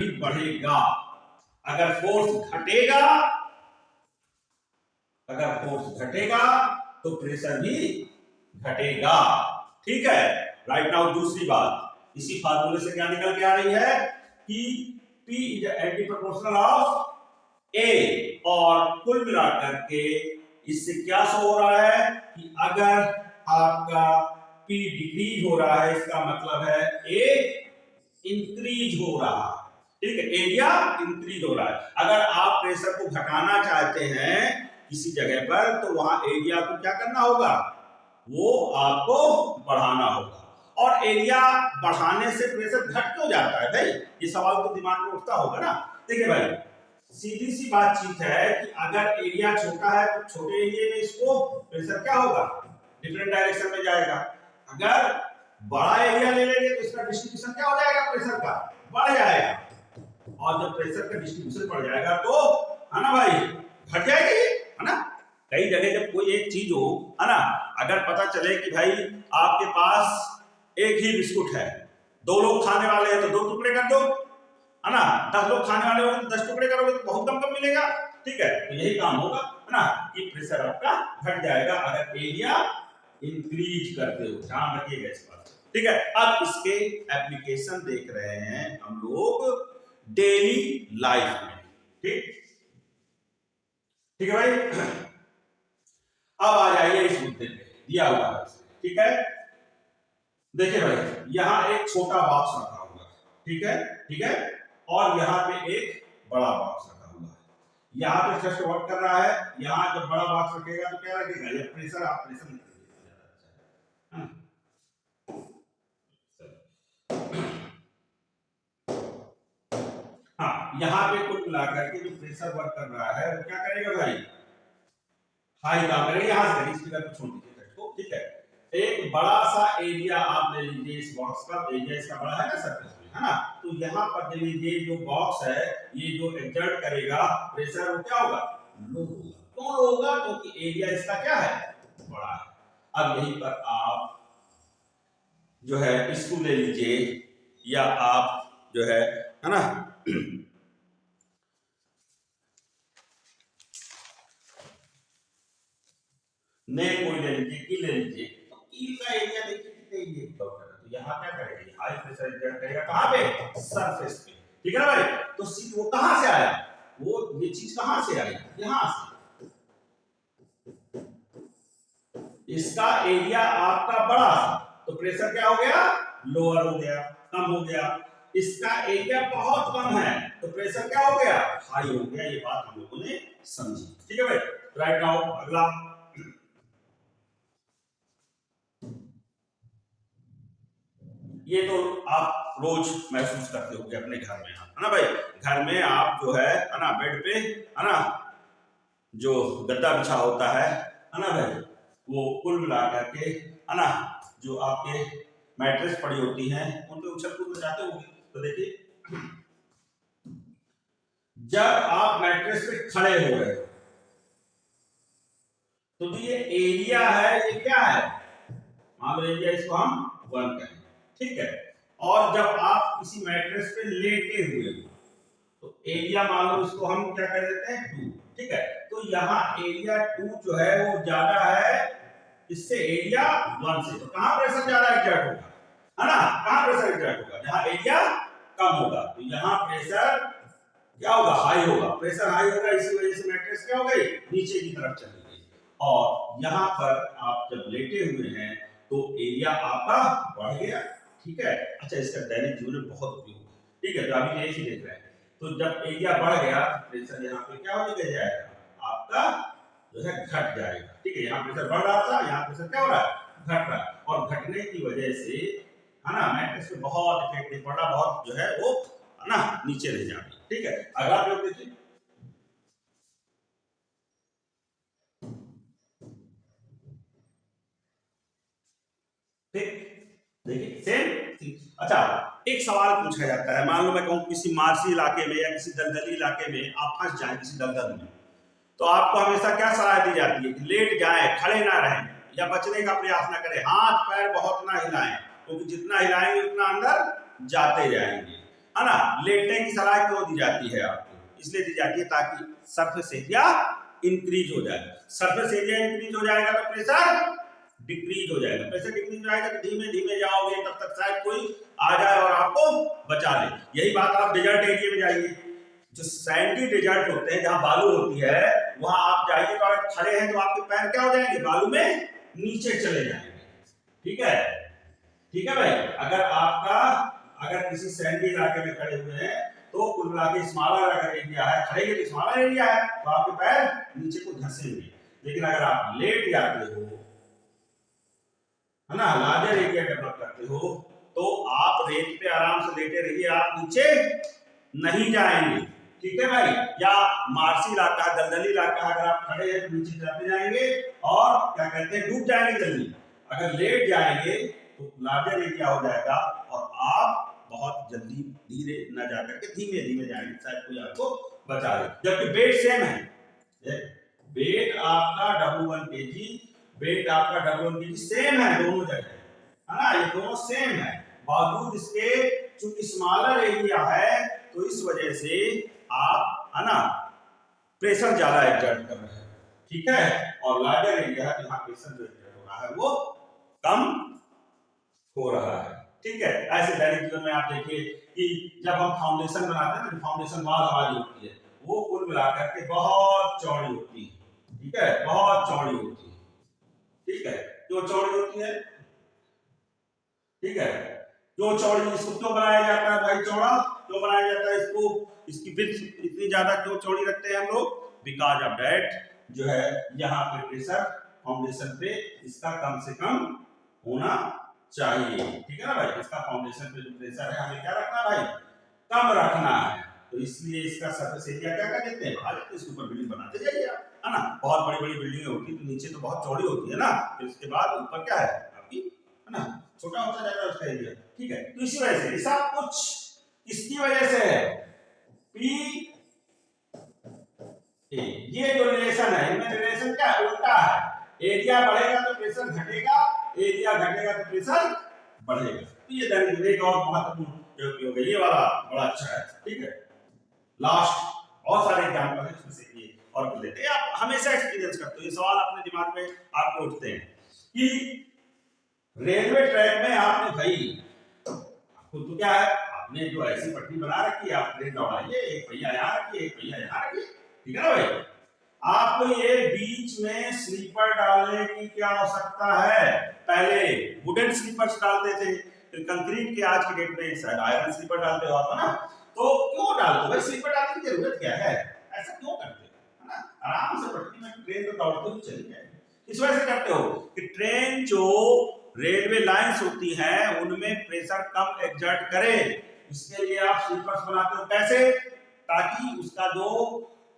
बढ़ेगा। अगर फोर्स घटेगा, तो प्रेशर भी घटेगा। ठीक है। राइट नाउ दूसरी बात, इसी फार्मूले से क्या निकल के आ रही है कि P is anti proportional of A, और कुल मिलाकर के इससे क्या शो हो रहा है कि अगर आपका P डिक्रीज हो रहा है, इसका मतलब है A इंक्रीज हो रहा है। ठीक है, एरिया इंक्रीज हो रहा है। अगर आप प्रेशर को घटाना चाहते हैं किसी जगह पर, तो वहां एरिया को क्या करना होगा, वो आपको बढ़ाना होगा। और एरिया बढ़ाने से प्रेशर घट क्यों जाता है भाई, ये सवाल तो दिमाग में उठता होगा ना। देखिए भाई, सीधी सी बातचीत है कि अगर एरिया छोटा है तो छोटे एरिया में इसको प्रेशर क्या होगा, डिफरेंट डायरेक्शन में जाएगा। अगर बड़ा एरिया ले लेंगे तो इसका डिस्ट्रीब्यूशन क्या हो जाएगा, प्रेशर का बढ़ जाएगा। और जब प्रेशर का डिस्ट्रीब्यूशन बढ़ जाएगा तो है ना भाई, घट जाएगी, है ना। कई जगह जब कोई एक चीज हो, है ना, अगर पता चले कि भाई आपके पास एक ही बिस्कुट है, 2 लोग खाने वाले हैं तो 2 टुकड़े कर दो, है ना। 10 लोग खाने वाले हो तो 10 टुकड़े करोगे तो बहुत कम मिलेगा। ठीक है, तो यही काम होगा, है ना, कि प्रेशर आपका घट जाएगा अगर एरिया इंक्रीज करते हो। ध्यान रखिएगा इस बात। ठीक है, अब इसके एप्लीकेशन देख रहे हैं हम लोग डेली लाइफ में। ठीक है भाई, अब आ जाइए इस मुद्दे पे दिया हुआ है। ठीक है, देखिए भाई, यहां एक छोटा बॉक्स रखा हुआ है। ठीक है, और यहाँ पे एक बड़ा बॉक्स रखा हुआ है। यहाँ पे जस्ट वर्क कर रहा है। यहाँ जब बड़ा बॉक्स रखेगा तो क्या रखेगा, ये प्रेशर, आप प्रेशर हाँ, यहाँ पे कुल मिलाकर के जो प्रेशर वर्क कर रहा है वो क्या करेगा भाई, हाई काम करेगा। यहाँ से इस फिगर को छोड़ दीजिए इसको। ठीक है, एक बड़ा सा एरिया आप ले लीजिए इस बॉक्स का, एरिया इसका बड़ा है ना सरफेस में, है ना। तो यहाँ पर ले लीजिए जो बॉक्स है, ये जो एक्सर्ट करेगा प्रेशर, वो क्या होगा, लो होगा। क्यों लो होगा, क्योंकि एरिया इसका क्या है, बड़ा है। अब यहीं पर आप जो है इसको ले लीजिए, या आप जो है ना नेल कोई ले लीजिए, कील ले लीजिए। तो कील का एरिया देखिए कितने एरिया की बात कर रहा है। तो यहाँ क्या करेगा, हाई प्रेशर एक्सर्ट करेगा कहाँ पे, सरफेस पे। ठीक है ना भाई, तो वो कहाँ से आया, वो ये चीज कहाँ से आई, यहाँ से। इसका एरिया आपका बड़ा, तो प्रेशर क्या हो गया, लोअर हो गया, कम हो गया। इसका एरिया बहुत कम है तो प्रेशर क्या हो गया, हाई हो गया। ये बात हम लोगों ने समझी। ठीक है भाई, राइट नाउ अगला, ये तो आप रोज महसूस करते होंगे अपने घर में, है ना भाई। घर में आप जो है ना, बेड पे, है ना, जो गद्दा बिछा होता है ना भाई, वो कुल मिला करके, है ना, जो आपके मैट्रेस पड़ी होती हैं उन पे उछल कूद जाते होंगे। तो देखिए, जब आप मैट्रेस पे खड़े हो गए तो ये एरिया है, ये क्या है, मान लो एरिया इसको हम 1 कहें। ठीक है, और जब आप किसी मैट्रेस पे लेटे हुए हो तो एरिया मान लो इसको हम क्या कह देते हैं, 2। ठीक है, तो यहाँ एरिया 2 जो है वो ज्यादा है इससे एरिया 1 से। तो कहां प्रेशर ज्यादा एक्सर्ट होगा, है ना, कहां प्रेशर एक्सर्ट होगा, जहां एरिया कम होगा। तो यहाँ प्रेशर क्या होगा, हाई होगा। प्रेशर हाई होगा, इसी वजह से मैट्रेस क्या हो गई, नीचे की तरफ चली गई। और यहाँ पर आप जब लेटे हुए हैं तो एरिया आपका बढ़ गया। ठीक है, अच्छा, इसका दैनिक जीवन में बहुत उपयोग है। ठीक है, तो अभी यही देख रहे हैं। तो जब एरिया बढ़ गया तो प्रेशर यहाँ पे क्या हो जाएगा, आपका जो है घट जाएगा। ठीक है, यहाँ प्रेशर बढ़ रहा था, यहाँ प्रेशर क्या हो रहा है, घट रहा है। और घटने की वजह से, है ना, मैट्रेस पे बहुत इफेक्ट नहीं पड़ रहा, बहुत जो है वो, है ना, नीचे रह जा रही। ठीक है, अगला प्रयोग देखिए। ठीक, देखिए सेम। अच्छा, एक सवाल पूछा जाता है, मान लो मैं कहूँ किसी मार्शी इलाके में या किसी दलदली इलाके में आप फंस जाए किसी दलदल में, तो आपको हमेशा क्या सलाह दी जाती है कि लेट जाए, खड़े ना रहें, या बचने का प्रयास ना करें, हाथ पैर बहुत ना हिलाएं, क्योंकि जितना हिलाएंगे उतना अंदर जाते जाएंगे, है ना, लेटने की सलाह क्यों दी जाती है आपको? इसलिए दी जाती है ताकि सरफेस एरिया इंक्रीज हो जाए। सरफेस एरिया इंक्रीज हो जाएगा तो प्रेशर डिक्रीज हो जाएगा। प्रेशर डिक्रीज हो जाएगा तो धीमे धीमे जाओगे, तब तक शायद कोई आ जाए और आपको बचा ले। यही बात आप डेजर्ट एरिया में जाइए, जो सैंडी डेजर्ट होते हैं, जहां बालू होती है, वहां आप जाइए तो अगर खड़े हैं तो आपके पैर क्या हो जाएंगे? बालू में नीचे चले जाएंगे। ठीक है, ठीक है भाई। अगर किसी सैंडी इलाके में खड़े हुए हैं तो कुल मिला के स्मॉलर अगर एरिया है, खड़े के स्मॉलर एरिया है, तो आपके पैर नीचे को धंसेंगे। लेकिन अगर आप लेट जाते हो, है ना, लार्जर एरिया डेवलप करते हो, तो आप रेत पे आराम से लेटे रहिए, आप नीचे नहीं जाएंगे। ठीक है भाई। या मार्सी इलाका, दलदली इलाका, अगर आप खड़े हैं तो नीचे जाते जाएंगे और क्या कहते हैं, डूब जाएंगे जल्दी। अगर लेट जाएंगे तो लार्जर एरिया हो जाएगा और आप बहुत जल्दी धीरे न जाकर के धीमे धीमे जाएंगे, शायद कोई आपको बचा ले। जबकि वेट सेम है, वेट आपका W1 kg, वेट आपका W1 kg सेम है दोनों जगह, है ना, ये दोनों सेम है। बावजूद इसके चूंकि स्मॉलर एरिया है तो इस वजह से आप, है ना, प्रेशर ज्यादा एक्सर्ट कर रहे हैं। ठीक है, और लार्जर एरिया है, यहाँ प्रेशर जो एक्सर्ट हो रहा है वो कम हो रहा है। ठीक है। ऐसे दैनिक जीवन में आप देखिए कि जब हम फाउंडेशन बनाते हैं ना, फाउंडेशन वॉल हमारी होती है, वो कुल मिलाकर के बहुत चौड़ी होती है। ठीक है, बहुत चौड़ी होती है। ठीक है, जो चौड़ी होती है, ठीक है, जो चौड़ी, इसको क्यों बनाया जाता है भाई चौड़ा? क्यों बनाया जाता है इसको? इसकी विड्थ इतनी ज्यादा क्यों चौड़ी रखते हैं हम लोग? बिकॉज ऑफ दैट जो है यहाँ पे प्रेशर फाउंडेशन पे इसका कम से कम होना चाहिए। ठीक है ना भाई, इसका फाउंडेशन पे जो प्रेशर है हमें क्या रखना भाई? कम रखना है। तो इसलिए इसका सरफेस एरिया क्या कर देते हैं, इसके ऊपर बिल्डिंग बनाते जाइए आप, है ना। बहुत बड़ी बड़ी बिल्डिंग होती है तो नीचे तो बहुत चौड़ी होती है ना, फिर उसके बाद ऊपर क्या है आपकी, है ना, छोटा होता जाएगा उसका एरिया। ठीक है, तो इसी वजह से ये सब कुछ किसकी वजह से है? पी ए, ये जो रिलेशन है, इनमें रिलेशन क्या है? उल्टा है। एरिया बढ़ेगा तो प्रेशर घटेगा, एरिया घटेगा तो प्रेशर बढ़ेगा। तो ये दैनिक एक और महत्वपूर्ण प्रयोग है, ये वाला बड़ा अच्छा है। ठीक है, लास्ट बहुत सारे एग्जांपल है इसमें से ये और कर लेते हैं। आप हमेशा एक्सपीरियंस करते हो, ये सवाल अपने दिमाग में आपको उठते हैं कि रेलवे ट्रैक में आपने भाई आपको तो क्या है, आपने जो ऐसी पटरी बना रखी है, आप ट्रेन दौड़ाइए, एक पहिया यहाँ रखिए, एक पहिया यहाँ रखिए। ठीक है ना भाई, आपको ये बीच में स्लीपर डालने की क्या आवश्यकता है? पहले वुडन स्लीपर्स डालते थे, फिर कंक्रीट के आज के डेट में शायद आयरन स्लीपर डालते हो आप, है ना। तो क्यों डालते हो भाई? स्लीपर डालने की जरूरत क्या है? ऐसा क्यों करते हो, है ना? आराम से पटरी में ट्रेन तो दौड़ते हुए चली जाएगी। इस वजह से करते हो कि ट्रेन जो रेलवे लाइंस होती हैं उनमें प्रेशर कम एक्सर्ट करे, इसके लिए आप स्लीपर्स बनाते हो। कैसे? ताकि उसका जो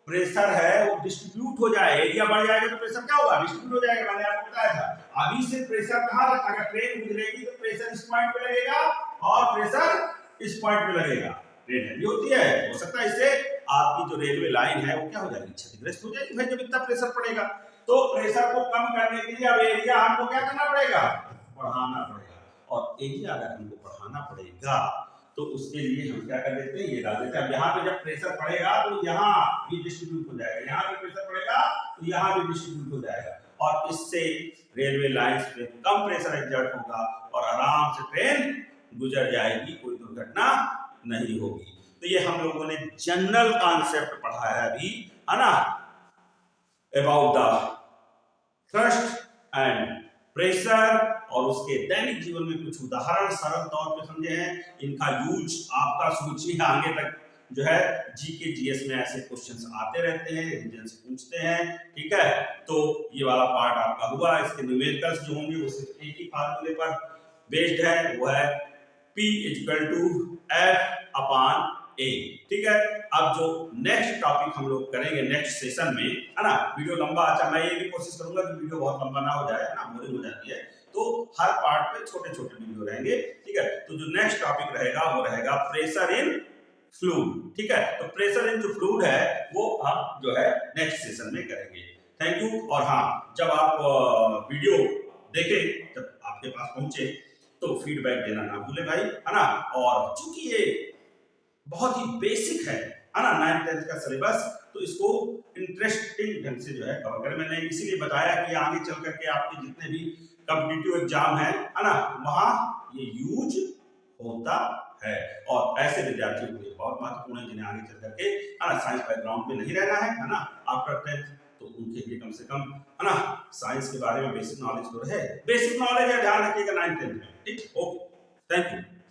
प्रेशर है वो डिस्ट्रीब्यूट हो जाए। एरिया बढ़ जाएगा तो प्रेशर क्या होगा? डिस्ट्रीब्यूट हो जाएगा। मैंने आपको बताया था। अभी से प्रेशर कहां तक, अगर ट्रेन गुजरेगी तो प्रेशर इस पॉइंट पे लगेगा और प्रेशर इस पॉइंट पे लगेगा। ट्रेन हैवी होती है, हो सकता है इससे आपकी जो रेलवे लाइन है वो क्या हो जाएगी? क्षतिग्रस्त हो जाएगी भाई, जब इतना प्रेशर पड़ेगा। तो प्रेशर को कम करने के लिए अब एरिया हमको क्या करना पड़ेगा? बढ़ाना पड़ेगा। और एरिया अगर हमको बढ़ाना पड़ेगा तो उसके लिए हम क्या कर देते हैं, ये डाल देते हैं। अब यहाँ पे जब प्रेशर पड़ेगा तो यहाँ भी डिस्ट्रीब्यूट हो जाएगा, यहाँ पे प्रेशर पड़ेगा तो यहाँ भी डिस्ट्रीब्यूट हो जाएगा, और इससे रेलवे लाइंस पे कम प्रेशर एक्सर्ट होगा और आराम से ट्रेन गुजर जाएगी, कोई दुर्घटना नहीं होगी। तो ये हम लोगों ने जनरल कॉन्सेप्ट पढ़ा है अभी, है ना, about the thrust and pressure, और उसके दैनिक जीवन में कुछ उदाहरण सरल तौर पे समझे हैं। इनका यूज आपका सोचिए आगे तक जो है जीके जीएस में ऐसे क्वेश्चंस आते रहते हैं, रीजन्स पूछते हैं। ठीक है, तो ये वाला पार्ट आपका हुआ। इसके न्यूमेरिकल्स जो होंगे वो सिर्फ एक ही फार्मूले पर बेस्ड है, वो है P = F/A। ठीक है, अब जो नेक्स्ट टॉपिक हम लोग करेंगे नेक्स्ट सेशन में, है ना, वीडियो लंबा, अच्छा मैं ये भी कोशिश करूंगा कि वीडियो बहुत लंबा ना हो जाए, है ना, बोरिंग हो जाती है, तो हर पार्ट पे छोटे छोटे वीडियो रहेंगे। ठीक है, तो जो नेक्स्ट टॉपिक रहेगा वो रहेगा प्रेशर इन फ्लूइड। ठीक है, तो प्रेशर इन जो फ्लूइड है वो हम जो है नेक्स्ट सेशन में करेंगे। Thank you. और हाँ, जब आप वीडियो देखें, जब आपके पास पहुंचे तो फीडबैक देना ना भूले भाई, है ना। और चूंकि ये बहुत ही बेसिक है ना 9th 10th का सिलेबस। तो इसको इंटरेस्टिंग ढंग से जो है कवर करें। मैंने इसीलिए बताया कि आगे चल करके आपके जितने भी कॉम्पिटिटिव एग्जाम है ना, वहां ये यूज होता है। और ऐसे विद्यार्थियों के लिए बहुत महत्वपूर्ण है जिन्हें आगे चल करके है ना साइंस बैकग्राउंड पे नहीं रहना है ना आफ्टर 10th, तो उनके लिए कम से कम है ना साइंस के बारे में बेसिक नॉलेज तो रहे। बेसिक नॉलेज है, ध्यान रखिएगा 9th 10th में। ठीक, ओके, थैंक यू।